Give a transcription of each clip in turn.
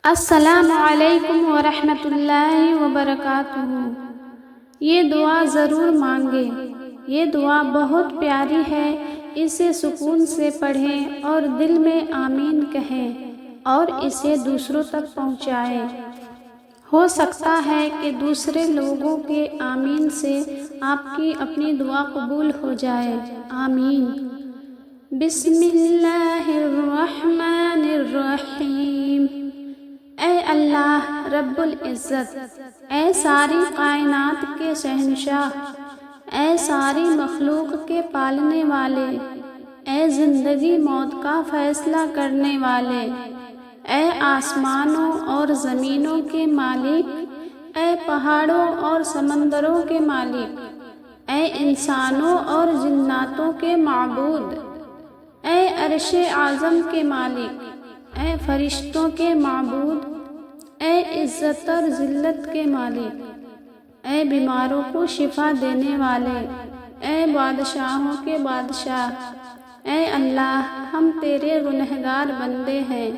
السلام علیکم ورحمۃ اللہ وبرکاتہ۔ یہ دعا ضرور مانگیں۔ یہ دعا بہت پیاری ہے، اسے سکون سے پڑھیں اور دل میں آمین کہیں اور اسے دوسروں تک پہنچائیں۔ ہو سکتا ہے کہ دوسرے لوگوں کے آمین سے آپ کی اپنی دعا قبول ہو جائے۔ آمین۔ بسم اللہ الرحمن الرحیم۔ اے اللہ رب العزت، اے ساری کائنات کے شہنشاہ، اے ساری مخلوق کے پالنے والے، اے زندگی موت کا فیصلہ کرنے والے، اے آسمانوں اور زمینوں کے مالک، اے پہاڑوں اور سمندروں کے مالک، اے انسانوں اور جناتوں کے معبود، اے عرش اعظم کے مالک، اے فرشتوں کے معبود، اے عزت اور ذلت کے مالک، اے بیماروں کو شفا دینے والے، اے بادشاہوں کے بادشاہ، اے اللہ ہم تیرے گنہگار بندے ہیں،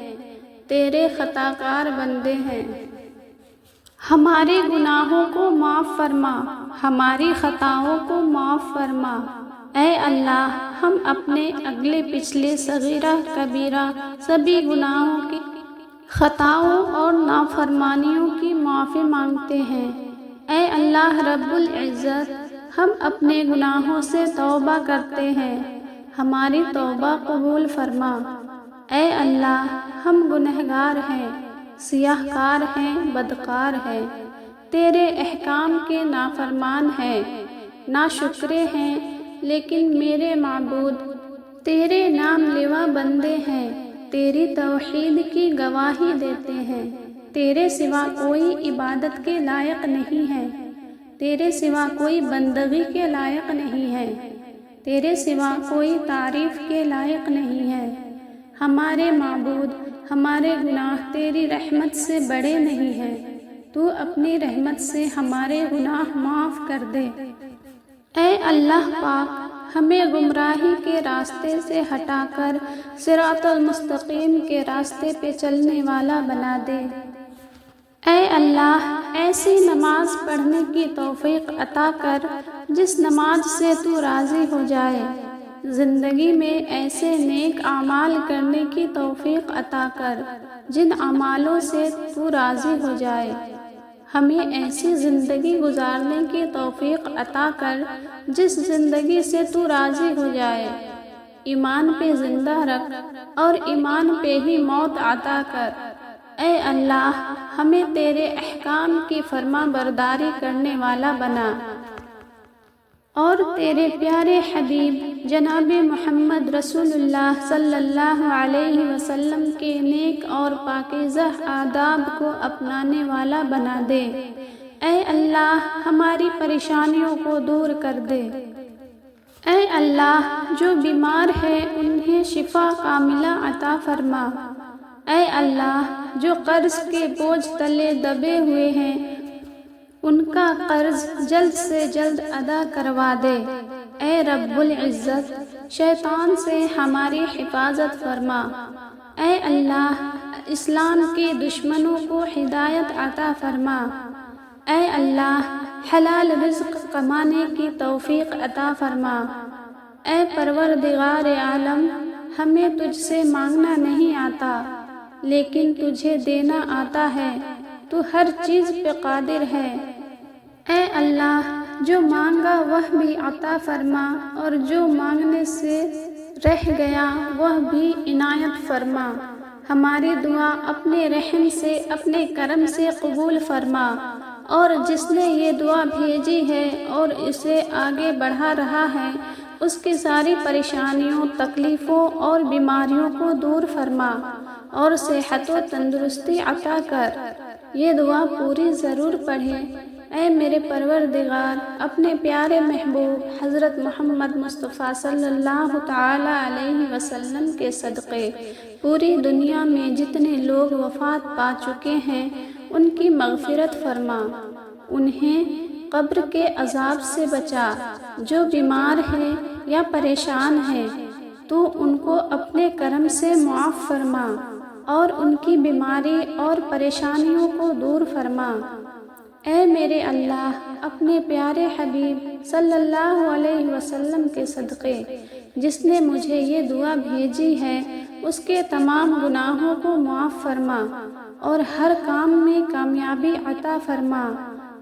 تیرے خطا کار بندے ہیں۔ ہمارے گناہوں کو معاف فرما، ہماری خطاؤں کو معاف فرما۔ اے اللہ ہم اپنے اگلے پچھلے صغیرہ کبیرہ سبھی گناہوں کی، خطاؤں اور نافرمانیوں کی معافی مانگتے ہیں۔ اے اللہ رب العزت، ہم اپنے گناہوں سے توبہ کرتے ہیں، ہماری توبہ قبول فرما۔ اے اللہ ہم گنہگار ہیں، سیاہ کار ہیں، بدکار ہیں، تیرے احکام کے نافرمان ہیں، ناشکرے ہیں، لیکن میرے معبود تیرے نام لیوا بندے ہیں، تیری توحید کی گواہی دیتے ہیں۔ تیرے سوا کوئی عبادت کے لائق نہیں ہے، تیرے سوا کوئی بندگی کے لائق نہیں ہے، تیرے سوا کوئی تعریف کے لائق نہیں ہے۔ ہمارے معبود، ہمارے گناہ تیری رحمت سے بڑے نہیں ہیں، تو اپنی رحمت سے ہمارے گناہ معاف کر دے۔ اے اللہ پاک، ہمیں گمراہی کے راستے سے ہٹا کر صراط المستقیم کے راستے پہ چلنے والا بنا دے۔ اے اللہ ایسی نماز پڑھنے کی توفیق عطا کر جس نماز سے تو راضی ہو جائے۔ زندگی میں ایسے نیک اعمال کرنے کی توفیق عطا کر جن اعمالوں سے تو راضی ہو جائے۔ ہمیں ایسی زندگی گزارنے کی توفیق عطا کر جس زندگی سے تو راضی ہو جائے۔ ایمان پہ زندہ رکھ اور ایمان پہ ہی موت عطا کر۔ اے اللہ ہمیں تیرے احکام کی فرما برداری کرنے والا بنا اور تیرے پیارے حبیب جناب محمد رسول اللہ صلی اللہ علیہ وسلم کے نیک اور پاکیزہ آداب کو اپنانے والا بنا دے۔ اے اللہ ہماری پریشانیوں کو دور کر دے۔ اے اللہ جو بیمار ہے انہیں شفا کاملہ عطا فرما۔ اے اللہ جو قرض کے بوجھ تلے دبے ہوئے ہیں ان کا قرض جلد سے جلد ادا کروا دے۔ اے رب العزت شیطان سے ہماری حفاظت فرما۔ اے اللہ اسلام کے دشمنوں کو ہدایت عطا فرما۔ اے اللہ حلال رزق کمانے کی توفیق عطا فرما۔ اے پروردگار عالم ہمیں تجھ سے مانگنا نہیں آتا لیکن تجھے دینا آتا ہے، تو ہر چیز پہ قادر ہے۔ اے اللہ جو مانگا وہ بھی عطا فرما اور جو مانگنے سے رہ گیا وہ بھی عنایت فرما۔ ہماری دعا اپنے رحم سے اپنے کرم سے قبول فرما، اور جس نے یہ دعا بھیجی ہے اور اسے آگے بڑھا رہا ہے اس کی ساری پریشانیوں، تکلیفوں اور بیماریوں کو دور فرما اور صحت و تندرستی عطا کر۔ یہ دعا پوری ضرور پڑھیں۔ اے میرے پروردگار اپنے پیارے محبوب حضرت محمد مصطفیٰ صلی اللہ تعالی علیہ وسلم کے صدقے پوری دنیا میں جتنے لوگ وفات پا چکے ہیں ان کی مغفرت فرما، انہیں قبر کے عذاب سے بچا۔ جو بیمار ہیں یا پریشان ہیں تو ان کو اپنے کرم سے معاف فرما اور ان کی بیماری اور پریشانیوں کو دور فرما۔ اے میرے اللہ، اپنے پیارے حبیب صلی اللہ علیہ وسلم کے صدقے جس نے مجھے یہ دعا بھیجی ہے، اس کے تمام گناہوں کو معاف فرما اور ہر کام میں کامیابی عطا فرما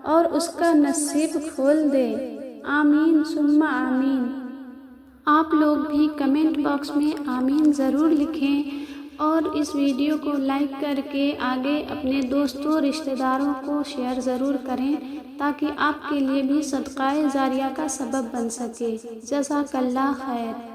اور اس کا نصیب کھول دے۔ آمین ثم آمین۔ آپ لوگ بھی کمنٹ باکس میں آمین ضرور لکھیں اور اس ویڈیو کو لائک کر کے آگے اپنے دوستوں رشتہ داروں کو شیئر ضرور کریں تاکہ آپ کے لیے بھی صدقہ جاریہ کا سبب بن سکے۔ جزاک اللہ خیر۔